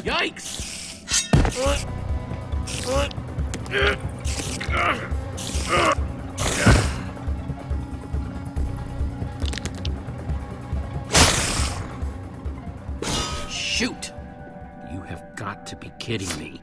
Yikes! Shoot! You have got to be kidding me.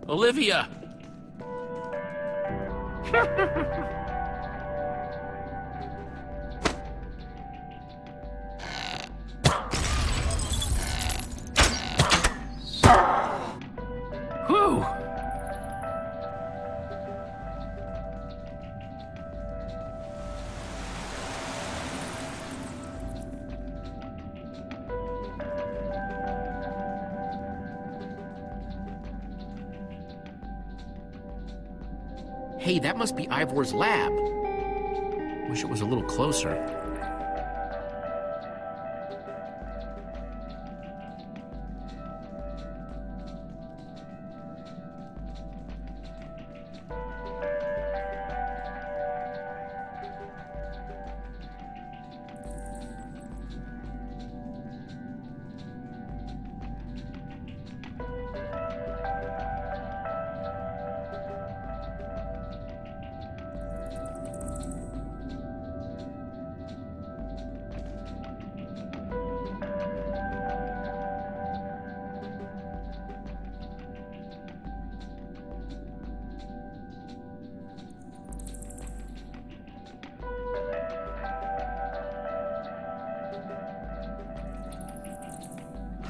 Olivia! Whew! Hey, that must be Ivor's lab. Wish it was a little closer.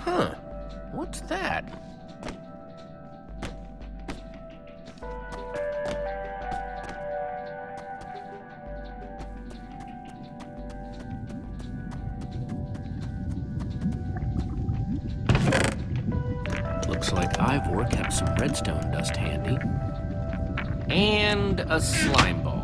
Huh. What's that? Looks like Ivor kept some redstone dust handy. And a slime ball.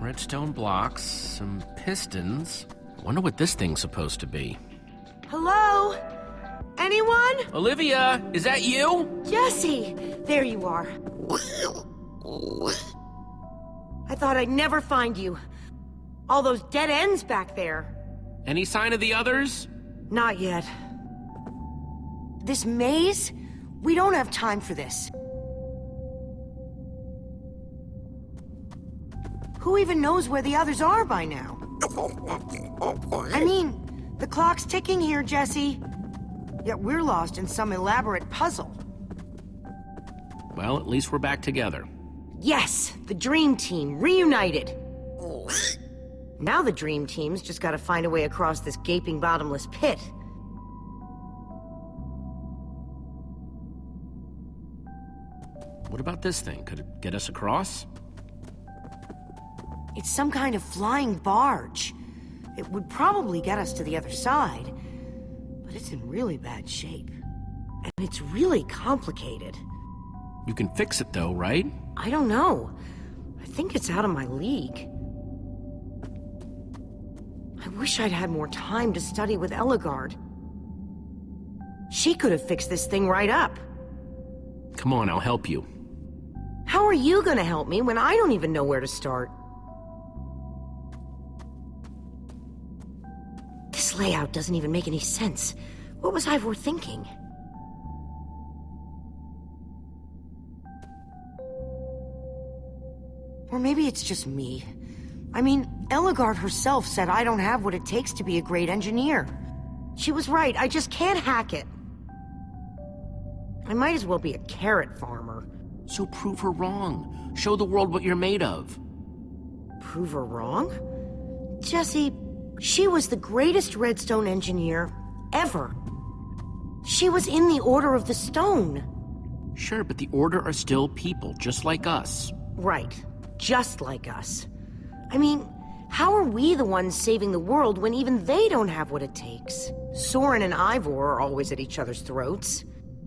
Redstone blocks, some pistons. I wonder what this thing's supposed to be. Hello? Anyone? Olivia, is that you? Jesse! There you are. I thought I'd never find you. All those dead ends back there. Any sign of the others? Not yet. This maze? We don't have time for this. Who even knows where the others are by now? I mean, the clock's ticking here, Jesse. Yet we're lost in some elaborate puzzle. Well, at least we're back together. Yes, the Dream Team, reunited. Now the Dream Team's just gotta find a way across this gaping bottomless pit. What about this thing? Could it get us across? It's some kind of flying barge. It would probably get us to the other side, but it's in really bad shape. And it's really complicated. You can fix it though, right? I don't know. I think it's out of my league. I wish I'd had more time to study with Ellegaard. She could have fixed this thing right up. Come on, I'll help you. How are you gonna help me when I don't even know where to start? This layout doesn't even make any sense. What was Ivor thinking? Or maybe it's just me. I mean, Ellegaard herself said I don't have what it takes to be a great engineer. She was right, I just can't hack it. I might as well be a carrot farmer. So prove her wrong. Show the world what you're made of. Prove her wrong? Jesse, she was the greatest redstone engineer ever. She was in the Order of the Stone. Sure, but the Order are still people, just like us. Right. Just like us. I mean, how are we the ones saving the world when even they don't have what it takes? Soren and Ivor are always at each other's throats.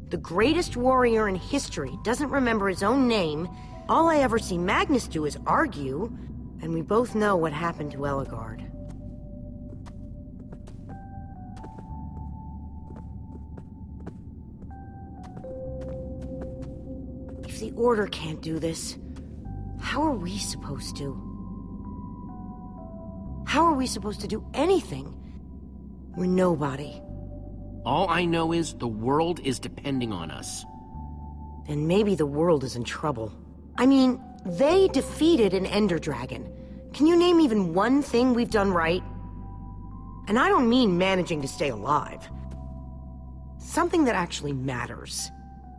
The greatest warrior in history doesn't remember his own name. All I ever see Magnus do is argue, and we both know what happened to Ellegaard. If the Order can't do this, how are we supposed to? How are we supposed to do anything? We're nobody. All I know is the world is depending on us. Then maybe the world is in trouble. I mean, they defeated an Ender Dragon. Can you name even one thing we've done right? And I don't mean managing to stay alive. Something that actually matters.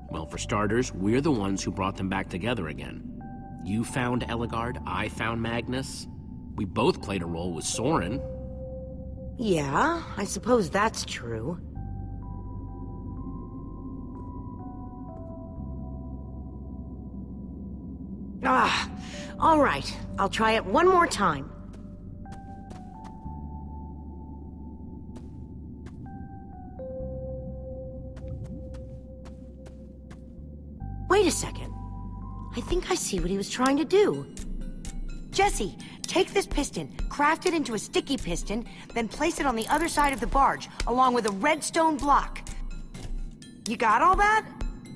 Well, for starters, we're the ones who brought them back together again. You found Ellegaard, I found Magnus. We both played a role with Soren. Yeah, I suppose that's true. All right. I'll try it one more time. Wait a second. I think I see what he was trying to do. Jesse, take this piston, craft it into a sticky piston, then place it on the other side of the barge, along with a redstone block. You got all that?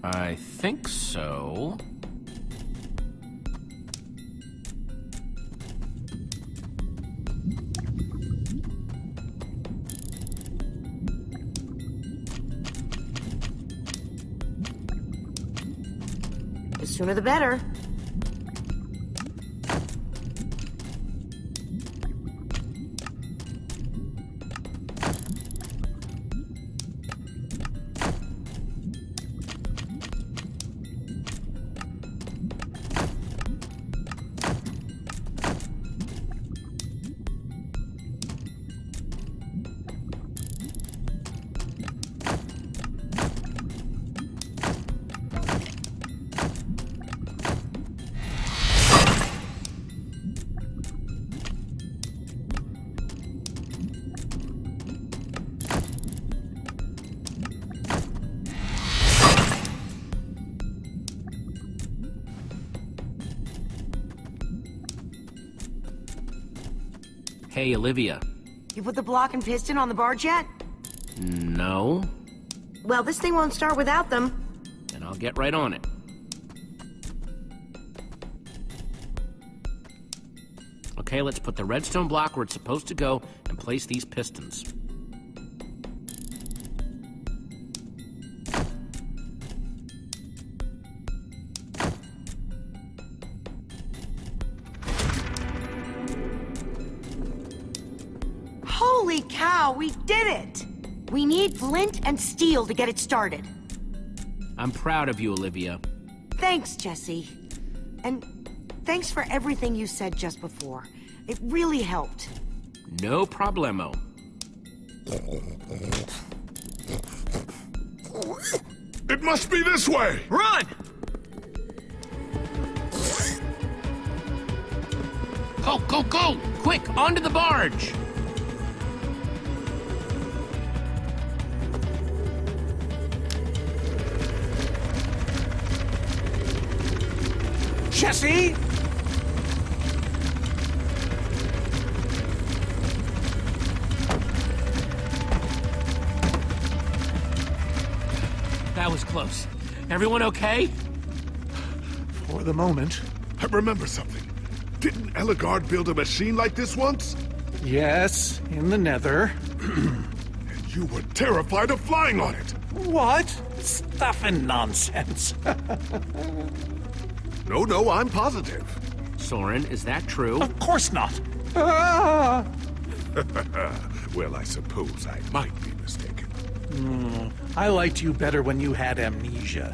I think so. The sooner the better. Hey, Olivia. You put the block and piston on the barge yet? No? Well, this thing won't start without them. Then I'll get right on it. Okay, let's put the redstone block where it's supposed to go and place these pistons. Holy cow, we did it! We need flint and steel to get it started. I'm proud of you, Olivia. Thanks, Jesse. And thanks for everything you said just before. It really helped. No problemo. It must be this way! Run! Go, go, go! Quick, onto the barge! Jesse! That was close. Everyone okay? For the moment. I remember something. Didn't Ellegaard build a machine like this once? Yes, in the nether. And you were terrified of flying on it! What? Stuff and nonsense. No, I'm positive. Soren, is that true? Of course not. Ah! Well, I suppose I might be mistaken. I liked you better when you had amnesia.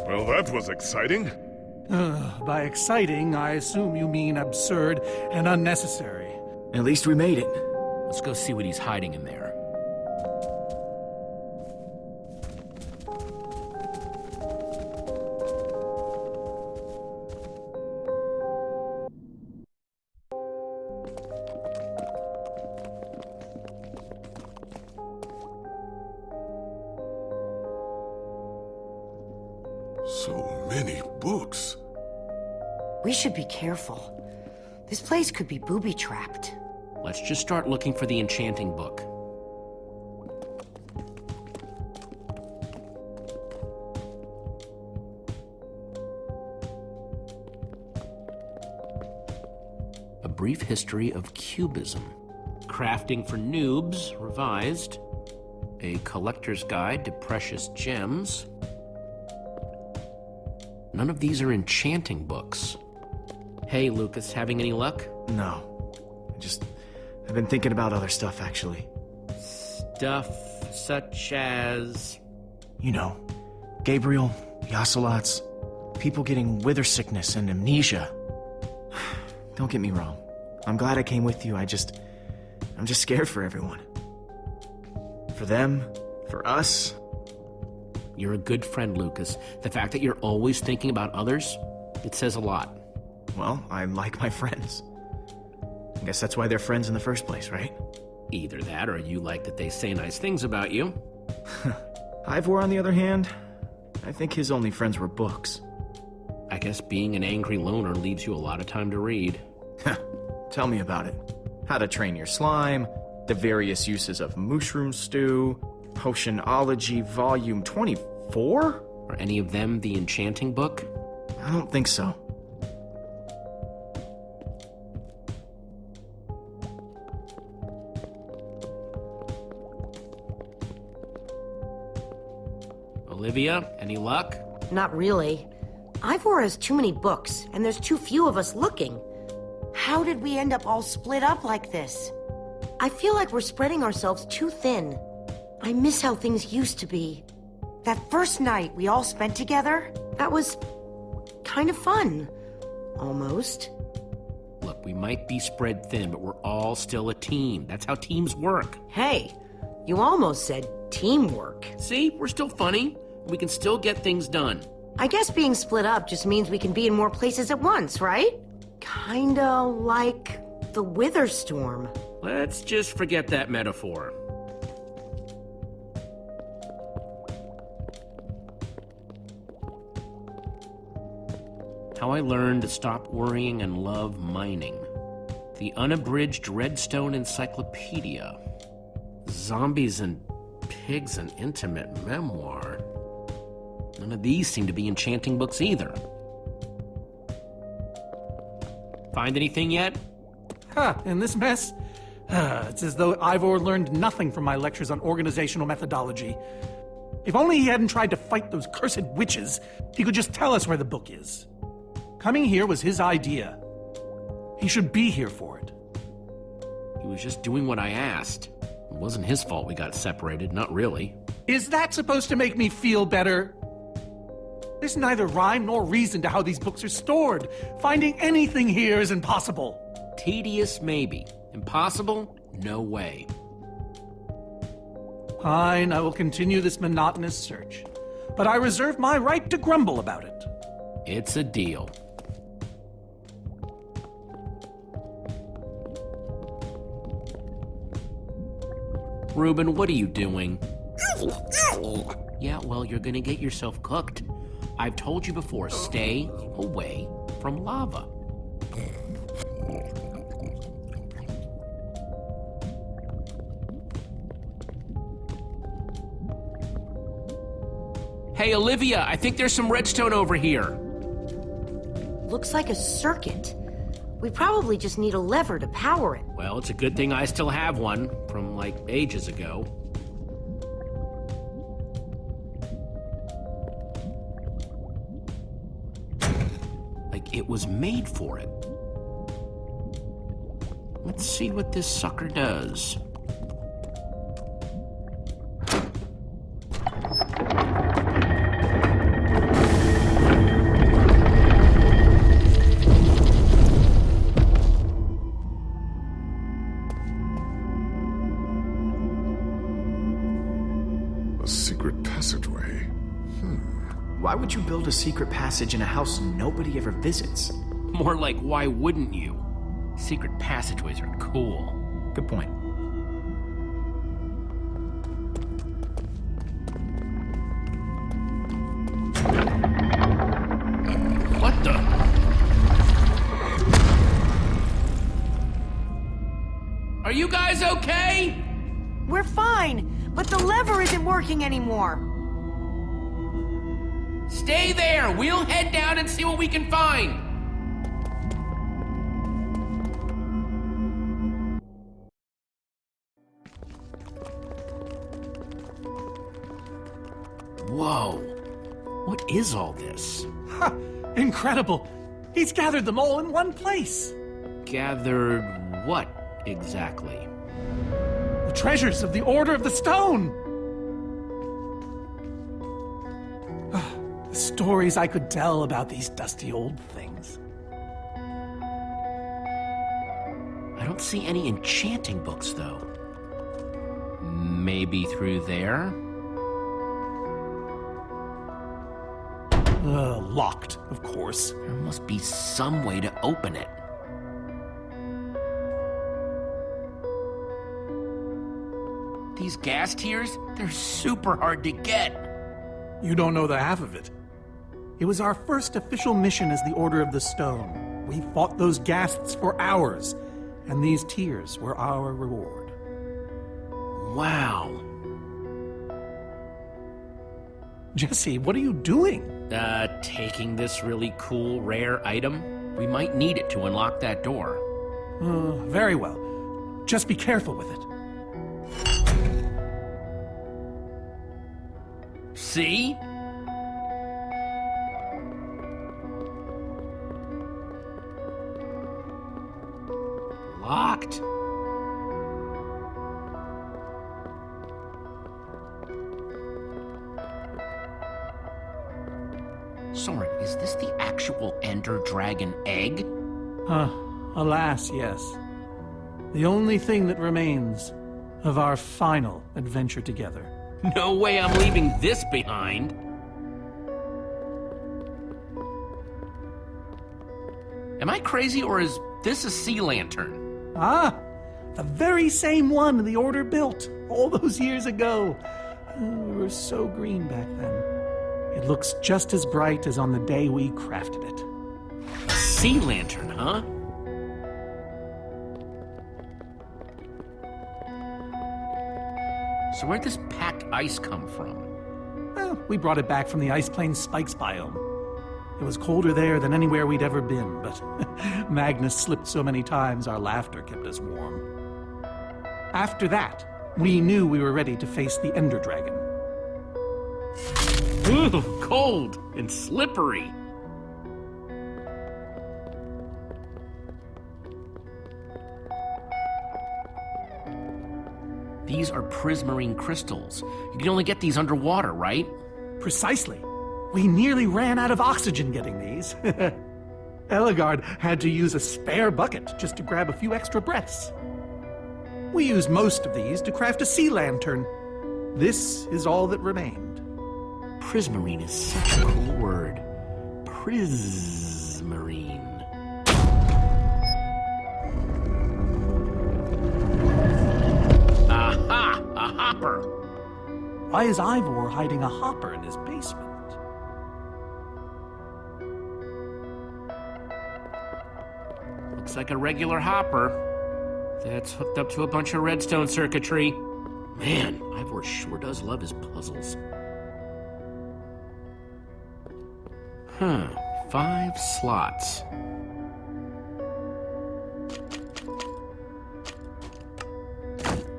Well, that was exciting. By exciting, I assume you mean absurd and unnecessary. At least we made it. Let's go see what he's hiding in there. So many books. We should be careful. This place could be booby-trapped. Let's just start looking for the enchanting book. A Brief History of Cubism. Crafting for Noobs, revised. A Collector's Guide to Precious Gems. None of these are enchanting books. Hey, Lucas, having any luck? No. I've been thinking about other stuff, actually. Stuff such as... You know, Gabriel, the ocelots, people getting wither sickness and amnesia. Don't get me wrong. I'm glad I came with you. I'm just scared for everyone. For them, for us. You're a good friend, Lucas. The fact that you're always thinking about others, it says a lot. Well, I like my friends. I guess that's why they're friends in the first place, right? Either that, or you like that they say nice things about you. Ivor, on the other hand, I think his only friends were books. I guess being an angry loner leaves you a lot of time to read. Tell me about it. How to Train Your Slime, the various uses of mushroom stew, Potionology Volume 24? Are any of them the enchanting book? I don't think so. Olivia, any luck? Not really. Ivor has too many books, and there's too few of us looking. How did we end up all split up like this? I feel like we're spreading ourselves too thin. I miss how things used to be. That first night we all spent together, that was kind of fun. Almost. Look, we might be spread thin, but we're all still a team. That's how teams work. Hey, you almost said teamwork. See, we're still funny. We can still get things done. I guess being split up just means we can be in more places at once, right? Kinda like the Wither Storm. Let's just forget that metaphor. How I Learned to Stop Worrying and Love Mining. The Unabridged Redstone Encyclopedia. Zombies and Pigs, an Intimate Memoir. None of these seem to be enchanting books either. Find anything yet? In this mess? It's as though Ivor learned nothing from my lectures on organizational methodology. If only he hadn't tried to fight those cursed witches, he could just tell us where the book is. Coming here was his idea. He should be here for it. He was just doing what I asked. It wasn't his fault we got separated, not really. Is that supposed to make me feel better? There's neither rhyme nor reason to how these books are stored. Finding anything here is impossible. Tedious, maybe. Impossible? No way. Fine, I will continue this monotonous search. But I reserve my right to grumble about it. It's a deal. Reuben, what are you doing? Yeah, well, you're gonna get yourself cooked. I've told you before, stay away from lava. Hey, Olivia, I think there's some redstone over here. Looks like a circuit. We probably just need a lever to power it. Well, it's a good thing I still have one from, like, ages ago. Like, it was made for it. Let's see what this sucker does. A secret passageway. Why would you build a secret passage in a house nobody ever visits? More like, why wouldn't you? Secret passageways are cool. Good point. What the? Are you guys okay? We're fine, but the lever isn't working anymore. Stay there! We'll head down and see what we can find! Whoa. What is all this? Ha! Incredible! He's gathered them all in one place. Gathered what exactly? The treasures of the Order of the Stone! The stories I could tell about these dusty old things. I don't see any enchanting books, though. Maybe through there? Locked, of course. There must be some way to open it. These gas tiers, they're super hard to get. You don't know the half of it. It was our first official mission as the Order of the Stone. We fought those ghasts for hours, and these tears were our reward. Wow. Jesse, what are you doing? Taking this really cool, rare item. We might need it to unlock that door. Very well. Just be careful with it. See? Locked. Soren, is this the actual Ender Dragon egg? Alas, yes. The only thing that remains of our final adventure together. No way I'm leaving this behind. Am I crazy, or is this a sea lantern? Ah, the very same one the Order built all those years ago. We were so green back then. It looks just as bright as on the day we crafted it. A sea lantern, huh? So where'd this packed ice come from? Well, we brought it back from the Ice Plains Spikes biome. It was colder there than anywhere we'd ever been, but Magnus slipped so many times our laughter kept us warm. After that, we knew we were ready to face the Ender Dragon. Ooh, cold and slippery. These are prismarine crystals. You can only get these underwater, right? Precisely. We nearly ran out of oxygen getting these. Eligard had to use a spare bucket just to grab a few extra breaths. We used most of these to craft a sea lantern. This is all that remained. Prismarine is such a cool word. Prismarine. Aha! A hopper! Why is Ivor hiding a hopper in his basement? Looks like a regular hopper. That's hooked up to a bunch of redstone circuitry. Man, Ivor sure does love his puzzles. 5 slots.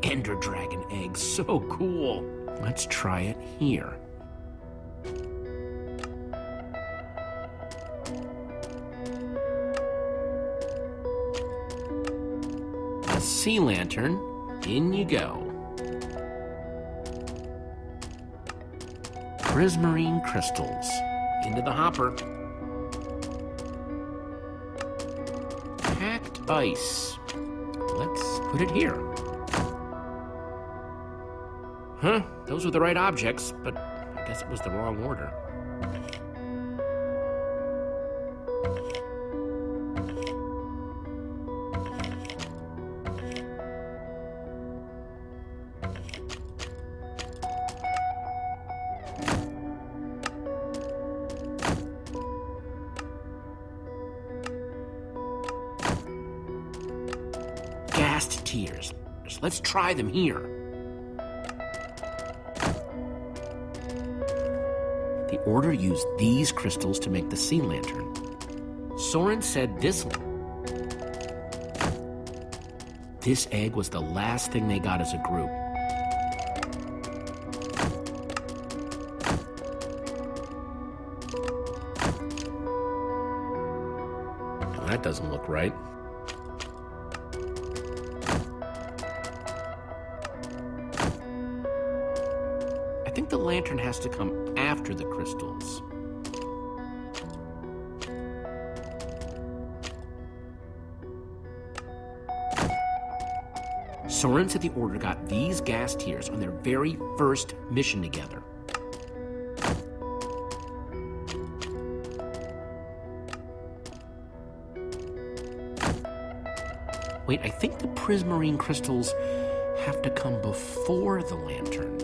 Ender Dragon egg, so cool. Let's try it here. A sea lantern, in you go. Prismarine crystals. Into the hopper. Packed ice. Let's put it here. Huh, those were the right objects, but I guess it was the wrong order. Gassed tears. Let's try them here. The Order used these crystals to make the sea lantern. Soren said this egg was the last thing they got as a group. Well, that doesn't look right. I think the lantern has to come after the crystals. Soren said the Order got these gas tiers on their very first mission together. Wait, I think the prismarine crystals have to come before the lantern.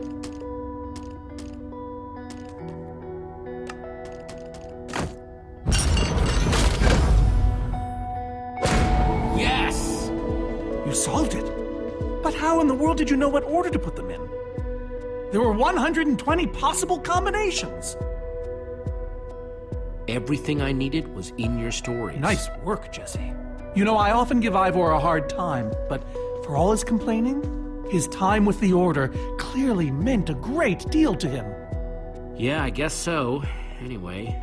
Yes! You solved it. But how in the world did you know what order to put them in? There were 120 possible combinations. Everything I needed was in your stories. Nice work, Jesse. You know, I often give Ivor a hard time, but for all his complaining, his time with the Order clearly meant a great deal to him. Yeah, I guess so. Anyway,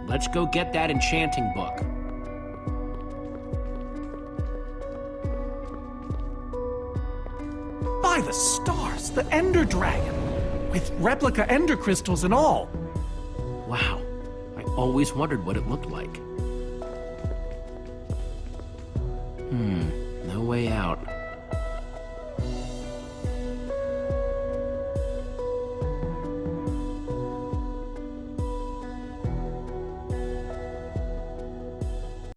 let's go get that enchanting book. By the stars, the Ender Dragon, with replica Ender crystals and all. Wow, I always wondered what it looked like. No way out.